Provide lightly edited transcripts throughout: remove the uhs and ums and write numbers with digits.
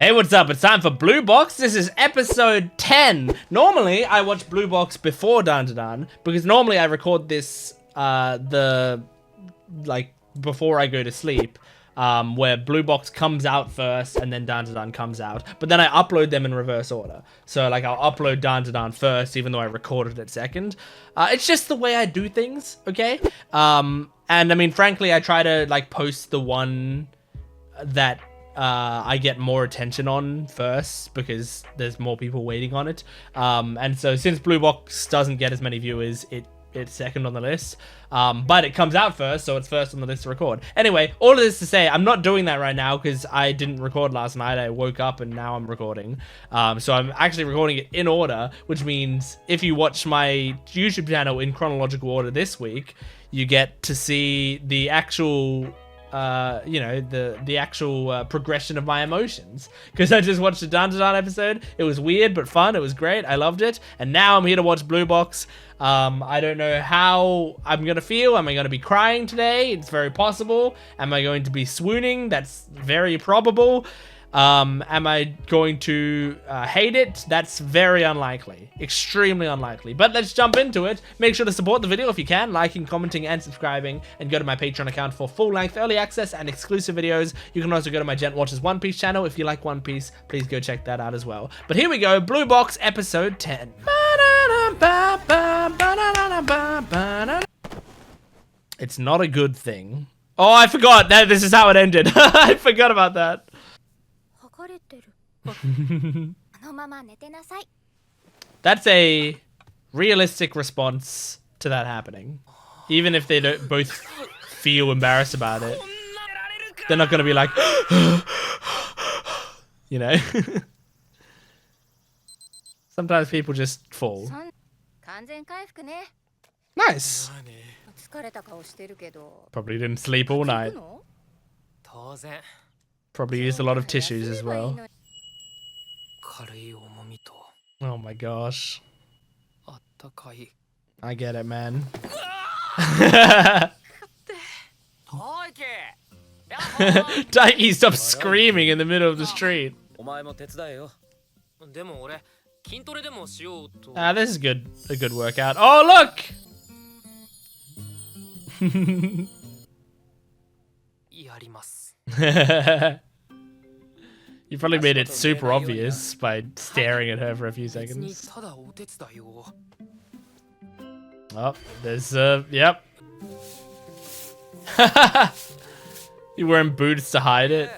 Hey, what's up? It's time for Blue Box. This is episode 10. Normally, I watch Blue Box before Dan Dan because normally I record this before I go to sleep, where Blue Box comes out first and then Dan Dan comes out. But then I upload them in reverse order. So like I'll upload Dan Dan first, even though I recorded it second. It's just the way I do things, okay? And I mean, frankly, I try to like post the one that I get more attention on first because there's more people waiting on it. And so since Blue Box doesn't get as many viewers, it's second on the list. But it comes out first, so it's first on the list to record. Anyway, all of this to say, I'm not doing that right now because I didn't record last night. I woke up and now I'm recording. So I'm actually recording it in order, which means if you watch my YouTube channel in chronological order this week, you get to see the actual the actual progression of my emotions, because I just watched the Dan episode. It was weird but fun. It was great. I loved it. And now I'm here to watch Blue Box. I don't know how I'm gonna feel. Am I gonna be crying today? It's very possible. Am I going to be swooning? That's very probable. Am I going to hate it? That's very unlikely. Extremely unlikely. But let's jump into it. Make sure to support the video if you can, liking, commenting, and subscribing, and go to my Patreon account for full-length early access and exclusive videos. You can also go to my Jent Watches One Piece channel. If you like One Piece, please go check that out as well. But here we go, Blue Box episode 10. It's not a good thing. Oh, I forgot that this is how it ended. I forgot about that. That's a realistic response to that happening. Even if they don't both feel embarrassed about it, they're not gonna be like, you know. Sometimes people just fall. Nice. Probably didn't sleep all night. Probably used a lot of tissues as well. Oh my gosh. I get it, man. Taiki, stop screaming in the middle of the street. Ah, this is good. A good workout. Oh, look! You probably made it super obvious by staring at her for a few seconds. Oh, there's yep. You wearing boots to hide it?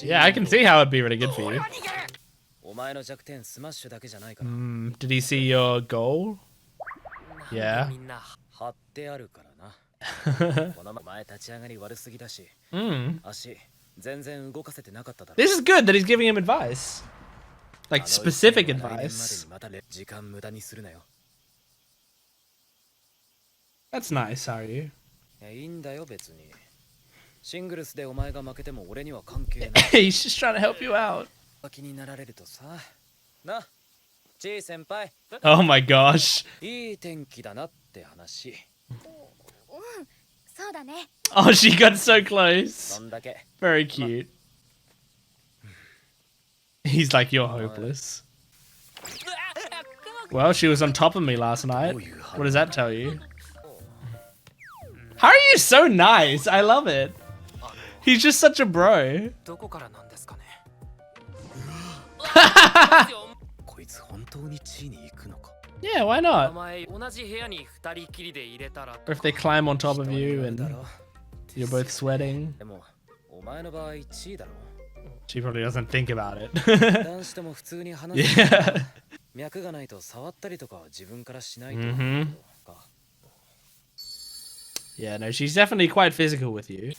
Yeah, I can see how it'd be really good for you. Did he see your goal? Yeah. This is good that he's giving him advice. Like specific advice. That's nice, are you? He's just trying to help you out. Oh my gosh. Oh, she got so close. Very cute. He's like, you're hopeless. Well, she was on top of me last night. What does that tell you? How are you so nice? I love it. He's just such a bro. Yeah, why not? Or if they climb on top of you and you're both sweating. She probably doesn't think about it. Yeah. Yeah, no, she's definitely quite physical with you.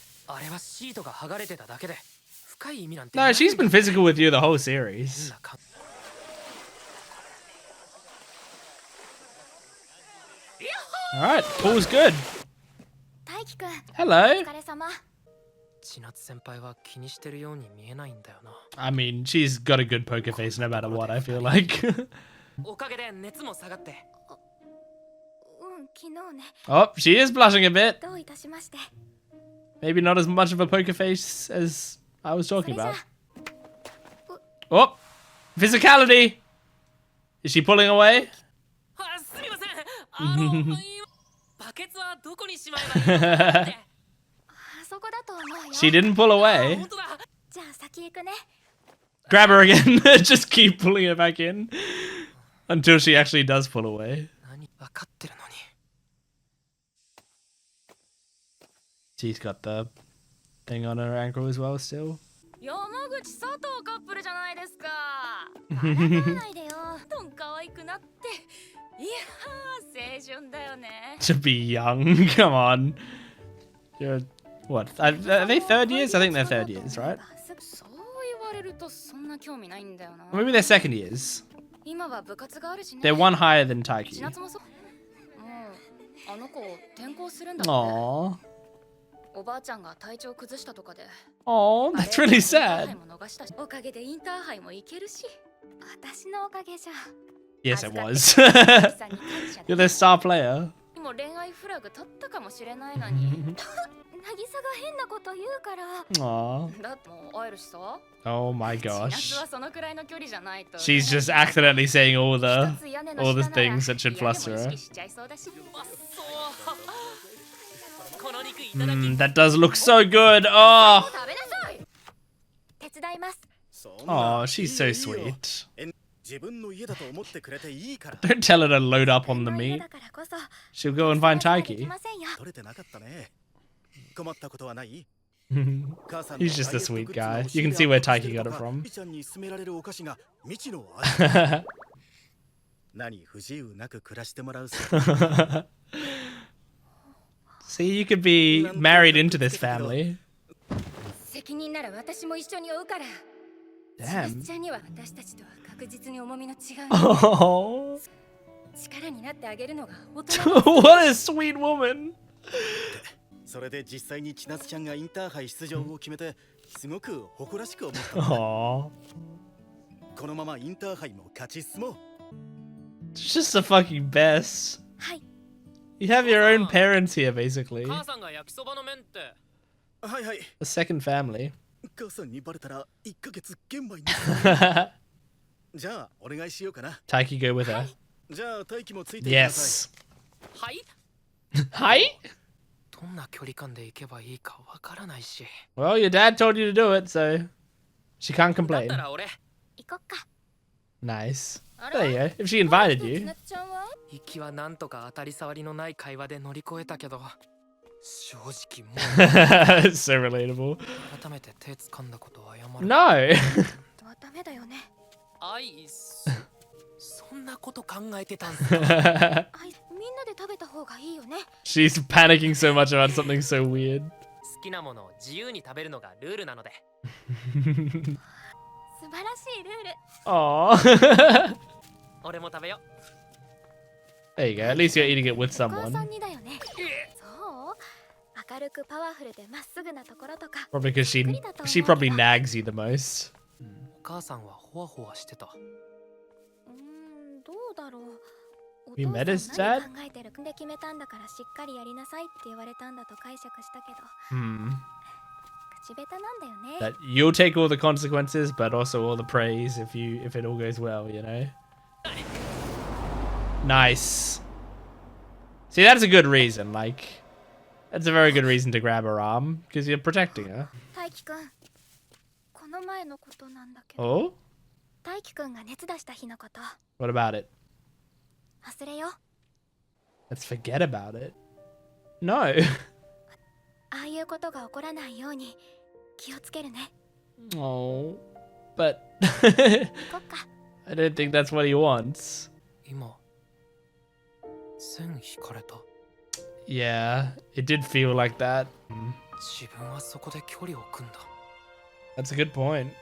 No, she's been physical with you the whole series. Alright, pool's good. Hello. I mean, she's got a good poker face no matter what, I feel like. Oh, she is blushing a bit. Maybe not as much of a poker face as I was talking about. Oh, physicality. Is she pulling away? She didn't pull away. Grab her again. Just keep pulling her back in until she actually does pull away. She's got the thing on her ankle as well still. To be young, come on. You're what? Are they third years? I think they're third years, right? Maybe they're second years. They're one higher than Taiki. Aww. Oh, that's really sad. Yes, it was. You're their star player. Aww. Oh my gosh. She's just accidentally saying all the things that should fluster her. That does look so good. Oh. Oh, she's so sweet. Don't tell her to load up on the meat. She'll go and find Taiki. He's just a sweet guy. You can see where Taiki got it from. See, you could be married into this family. Damn. Oh. What a sweet woman. Aww. It's just the fucking best. You have your own parents here, basically. A second family. Taiki, go with her. Yes. Hi? Well, your dad told you to do it, so she can't complain. Nice. There you go. If she invited you. So relatable. No. She's panicking so much about something so weird. Aww. There you go. At least you're eating it with someone. Probably because she probably nags you the most. You met his dad? That you'll take all the consequences, but also all the praise if it all goes well, you know? Nice. See, that's a good reason, like... That's a very good reason to grab her arm, because you're protecting her. Oh? What about it? Let's forget about it. No. Oh, but I don't think that's what he wants. Yeah, it did feel like that. That's a good point.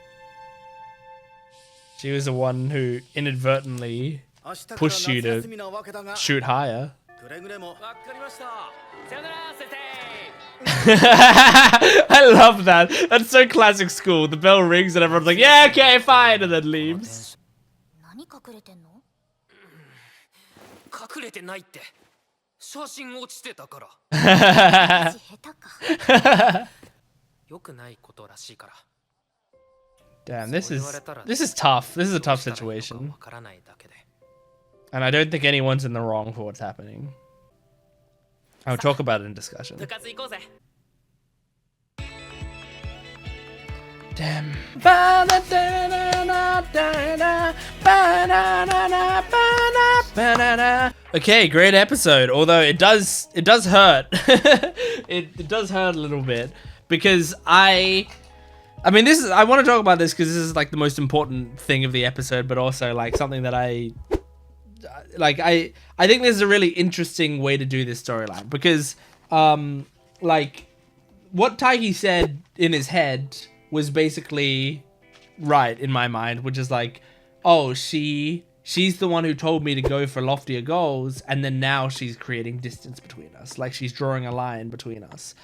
She was the one who inadvertently pushed you to shoot higher. I love that. That's so classic school. The bell rings and everyone's like, yeah, okay, fine, and then leaves. 写真落ちてたから。私下手か。良くないことらしいから。 Damn, this is tough. This is a tough situation. And I don't think anyone's in the wrong for what's happening. I'll talk about it in discussion. Damn. Okay, great episode. Although it does hurt. it does hurt a little bit because I mean, I want to talk about this because this is like the most important thing of the episode, but also like something that I think this is a really interesting way to do this storyline because like what Taiki said in his head was basically right in my mind, which is like, oh, she's the one who told me to go for loftier goals, and then now she's creating distance between us, like she's drawing a line between us.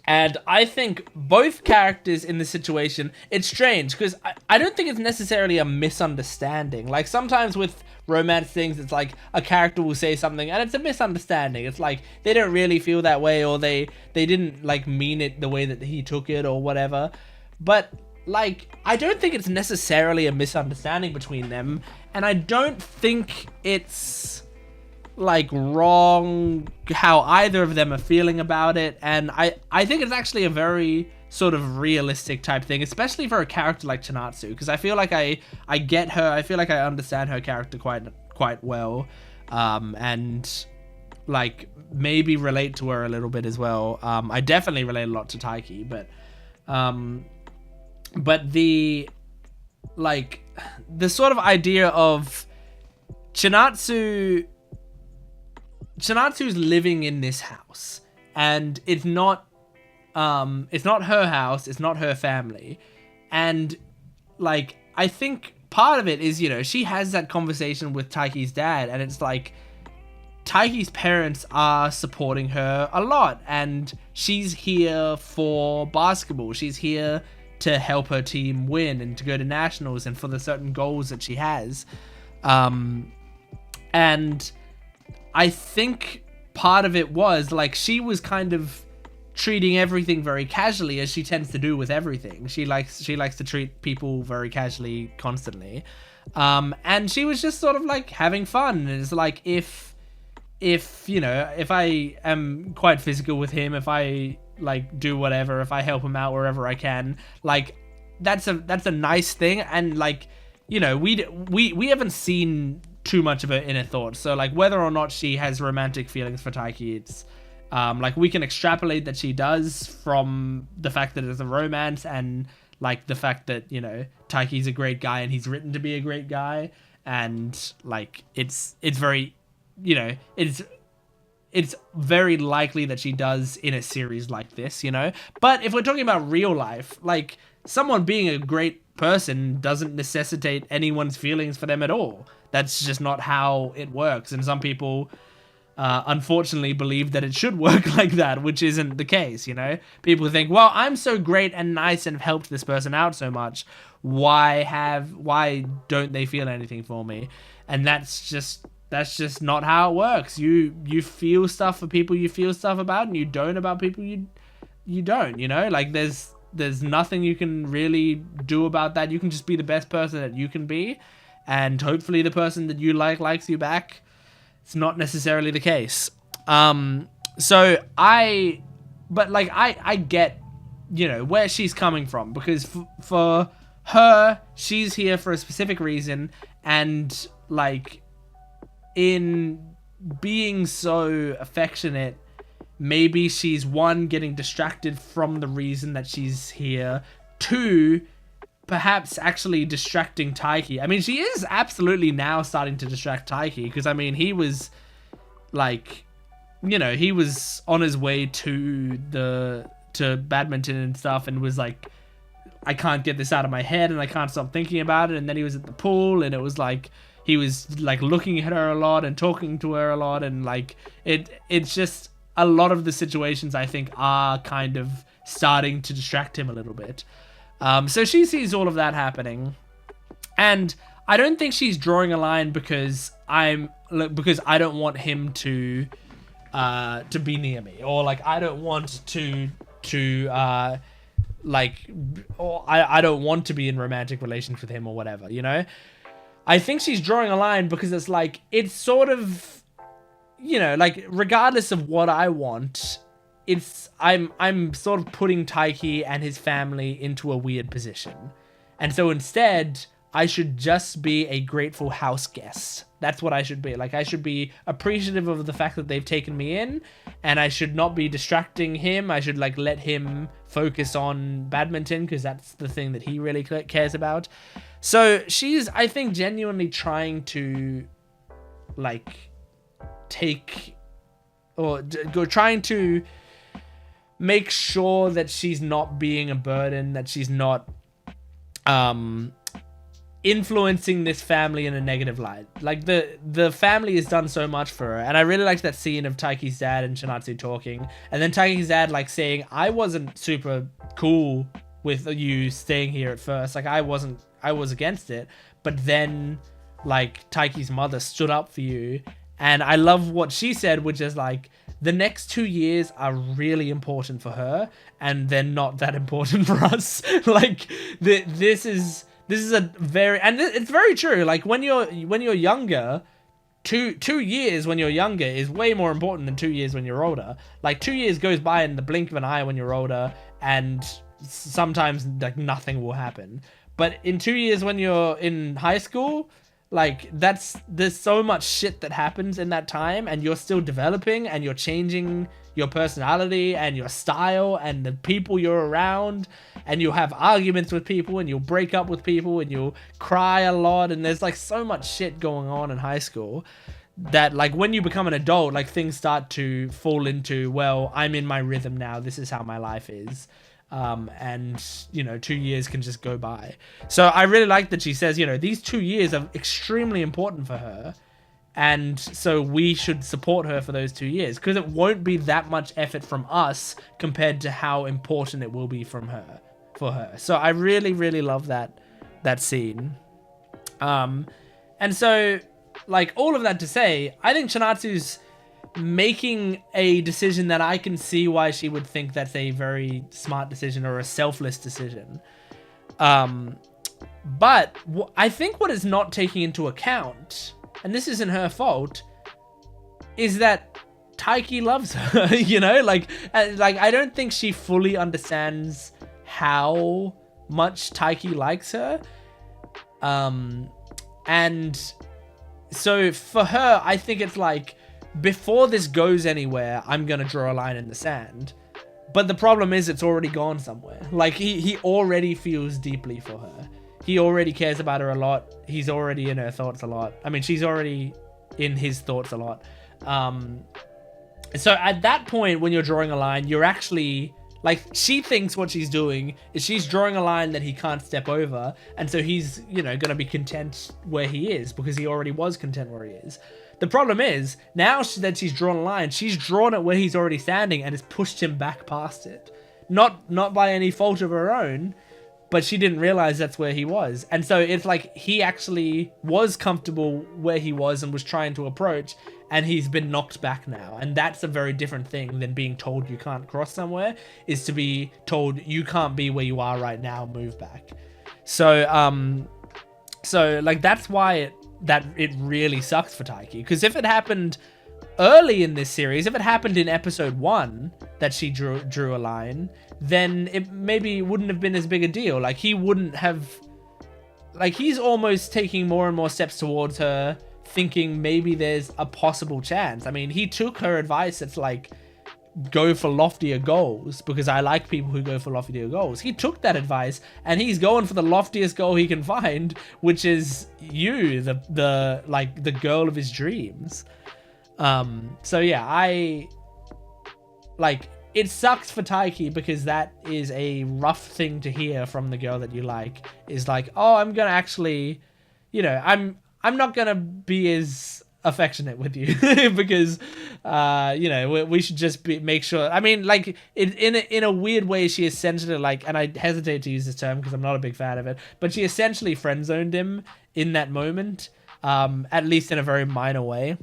And I think both characters in this situation, it's strange because I don't think it's necessarily a misunderstanding. Like sometimes with romance things, it's like a character will say something and it's a misunderstanding. It's like they don't really feel that way, or they didn't like mean it the way that he took it or whatever. But like, I don't think it's necessarily a misunderstanding between them. And I don't think it's like wrong how either of them are feeling about it, and I think it's actually a very sort of realistic type thing, especially for a character like Chinatsu, because I feel like I get her. I feel like I understand her character quite well, and like maybe relate to her a little bit as well. I definitely relate a lot to Taiki, but the sort of idea of Chinatsu's living in this house, and it's not her house, it's not her family, and like I think part of it is, you know, she has that conversation with Taiki's dad, and it's like Taiki's parents are supporting her a lot, and she's here for basketball, she's here to help her team win and to go to nationals and for the certain goals that she has, and I think part of it was like she was kind of treating everything very casually, as she tends to do with everything. She likes to treat people very casually constantly, and she was just sort of like having fun. And it's like if you know, if I am quite physical with him, if I like do whatever, if I help him out wherever I can, like that's a nice thing. And like, you know, we haven't seen too much of her inner thoughts, so like whether or not she has romantic feelings for Taiki, it's like we can extrapolate that she does from the fact that it's a romance, and like the fact that, you know, Taiki's a great guy and he's written to be a great guy, and like it's very, you know, it's very likely that she does in a series like this, you know. But if we're talking about real life, like someone being a great person doesn't necessitate anyone's feelings for them at all. That's just not how it works. And some people, unfortunately, believe that it should work like that, which isn't the case, you know? People think, well, I'm so great and nice and have helped this person out so much. Why don't they feel anything for me? And that's just not how it works. You feel stuff for people you feel stuff about, and you don't about people you don't, you know? Like there's nothing you can really do about that. You can just be the best person that you can be, and hopefully the person that you likes you back. It's not necessarily the case. So I get, you know, where she's coming from, because for her, she's here for a specific reason, and like in being so affectionate, maybe she's, one, getting distracted from the reason that she's here, two, perhaps actually distracting Taiki. I mean, she is absolutely now starting to distract Taiki, because I mean, he was like, you know, he was on his way to badminton and stuff, and was like, I can't get this out of my head and I can't stop thinking about it. And then he was at the pool, and it was like he was like looking at her a lot and talking to her a lot, and like it's just a lot of the situations I think are kind of starting to distract him a little bit. So she sees all of that happening, and I don't think she's drawing a line because I'm because I don't want him to be near me, or like I don't want to like, or I don't want to be in romantic relations with him or whatever, you know. I think she's drawing a line because it's like, it's sort of, you know, like regardless of what I want, I'm sort of putting Taiki and his family into a weird position. And so instead, I should just be a grateful house guest. That's what I should be. Like, I should be appreciative of the fact that they've taken me in, and I should not be distracting him. I should, like, let him focus on badminton, because that's the thing that he really cares about. So she's, I think, genuinely trying to, like, trying to make sure that she's not being a burden, that she's not influencing this family in a negative light. Like, the family has done so much for her, and I really liked that scene of Taiki's dad and Chinatsu talking, and then Taiki's dad like saying, I wasn't super cool with you staying here at first, like I was against it, but then like Taiki's mother stood up for you. And I love what she said, which is like, the next 2 years are really important for her, and they're not that important for us. Like, this is a very, and it's very true. Like, when you're younger, two years when you're younger is way more important than 2 years when you're older. Like, 2 years goes by in the blink of an eye when you're older, and sometimes like nothing will happen. But in 2 years when you're in high school, like, there's so much shit that happens in that time, and you're still developing, and you're changing your personality and your style and the people you're around, and you'll have arguments with people, and you'll break up with people, and you'll cry a lot, and there's like so much shit going on in high school that like when you become an adult, like things start to fall into, well, I'm in my rhythm now, this is how my life is. And, you know, 2 years can just go by. So I really like that she says, you know, these 2 years are extremely important for her. And so we should support her for those 2 years, because it won't be that much effort from us compared to how important it will be for her. So I really, really love that scene. And so, like, all of that to say, I think Chinatsu's making a decision that I can see why she would think that's a very smart decision or a selfless decision. But I think what is not taking into account, and this isn't her fault, is that Taiki loves her. You know, like I don't think she fully understands how much Taiki likes her. And so for her, I think it's like, before this goes anywhere, I'm gonna draw a line in the sand. But the problem is, it's already gone somewhere. Like, he already feels deeply for her. He already cares about her a lot. He's already in her thoughts a lot. I mean, she's already in his thoughts a lot. So at that point, when you're drawing a line, you're actually, like, she thinks what she's doing is she's drawing a line that he can't step over. And so he's, you know, gonna be content where he is, because he already was content where he is. The problem is, now that she's drawn a line, she's drawn it where he's already standing and has pushed him back past it. Not by any fault of her own, but she didn't realize that's where he was. And so it's like he actually was comfortable where he was and was trying to approach, and he's been knocked back now. And that's a very different thing than being told you can't cross somewhere, is to be told you can't be where you are right now, move back. So like, that's why it really sucks for Taiki. Because if it happened early in this series, if it happened in episode 1 that she drew a line, then it maybe wouldn't have been as big a deal. Like, he wouldn't have, like, he's almost taking more and more steps towards her, thinking maybe there's a possible chance. I mean, he took her advice that's like, go for loftier goals, because I like people who go for loftier goals. He took that advice, and he's going for the loftiest goal he can find, which is you, the girl of his dreams. So yeah, it sucks for Taiki, because that is a rough thing to hear from the girl that you like, is like, oh, I'm gonna actually, you know, I'm not gonna be as affectionate with you because you know, we should just make sure. I mean, like, in a weird way, she essentially, like, and I hesitate to use this term because I'm not a big fan of it, but she essentially friend zoned him in that moment, at least in a very minor way.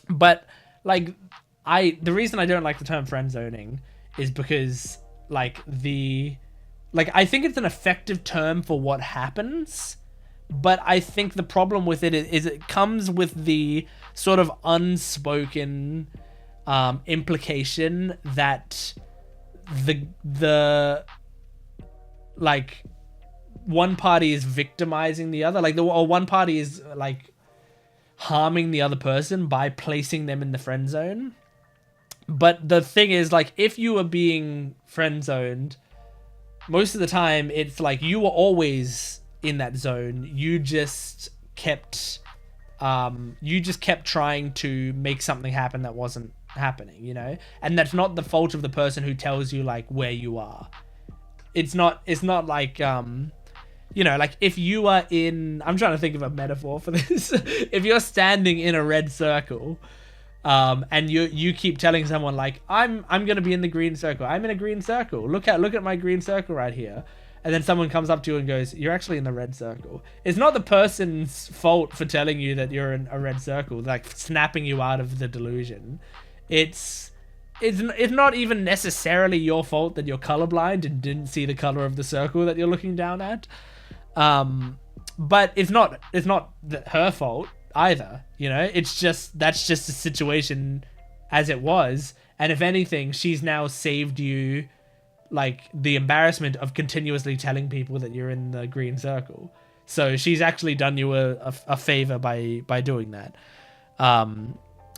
But like, the reason I don't like the term friend zoning is because like I think it's an effective term for what happens, but I think the problem with it is it comes with the sort of unspoken implication that the like one party is victimizing the other, or one party is like harming the other person by placing them in the friend zone. But the thing is, like, if you are being friend zoned, most of the time it's like you were always in that zone. You just kept trying to make something happen that wasn't happening, you know? And that's not the fault of the person who tells you like where you are. It's not like you know, like if you are in, I'm trying to think of a metaphor for this. If you're standing in a red circle, and you keep telling someone like, I'm gonna be in the green circle. I'm in a green circle. Look at my green circle right here. And then someone comes up to you and goes, you're actually in the red circle. It's not the person's fault for telling you that you're in a red circle, like snapping you out of the delusion. It's not even necessarily your fault that you're colorblind and didn't see the color of the circle that you're looking down at. But it's not her fault either, you know? That's just a situation as it was. And if anything, she's now saved you like the embarrassment of continuously telling people that you're in the green circle. So she's actually done you a favor by doing that.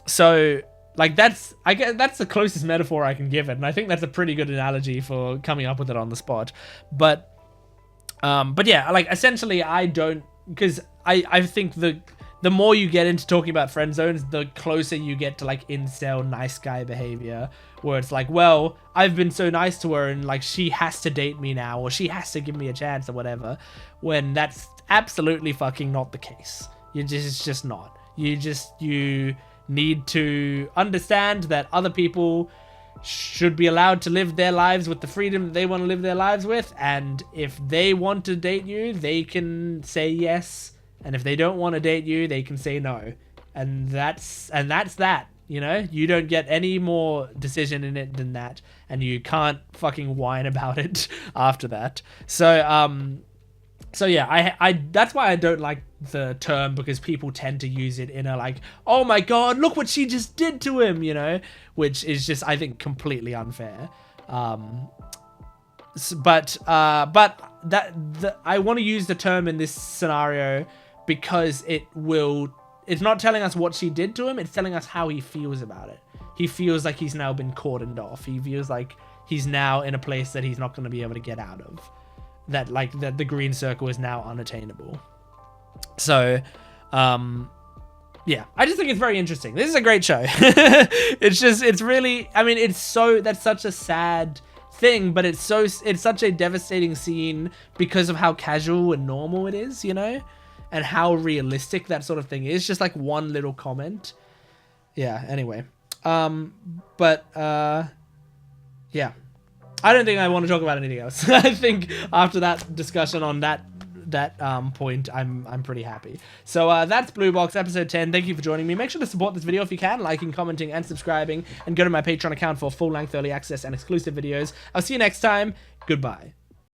So like that's the closest metaphor I can give it, and I think that's a pretty good analogy for coming up with it on the spot. But yeah, like essentially I don't, because I think the more you get into talking about friend zones, the closer you get to like incel nice guy behavior, where it's like, well, I've been so nice to her and like she has to date me now, or she has to give me a chance or whatever, when that's absolutely fucking not the case. It's just not. You need to understand that other people should be allowed to live their lives with the freedom that they want to live their lives with, and if they want to date you, they can say yes. And if they don't want to date you, they can say no. And that's that, you know? You don't get any more decision in it than that. And you can't fucking whine about it after that. So yeah, I that's why I don't like the term, because people tend to use it in a like, oh my god, look what she just did to him, you know? Which is just, I think, completely unfair. But I want to use the term in this scenario because it's not telling us what she did to him, it's telling us how he feels about it. He feels like he's now been cordoned off. He feels like he's now in a place that he's not going to be able to get out of. That the green circle is now unattainable. So, yeah, I just think it's very interesting. This is a great show. it's really, I mean, that's such a sad thing, but it's such a devastating scene because of how casual and normal it is, you know? And how realistic that sort of thing is. Just like one little comment. Yeah, anyway. Yeah. I don't think I want to talk about anything else. I think after that discussion on that point, I'm pretty happy. So that's Blue Box episode 10. Thank you for joining me. Make sure to support this video if you can, liking, commenting, and subscribing, and go to my Patreon account for full-length early access and exclusive videos. I'll see you next time. Goodbye.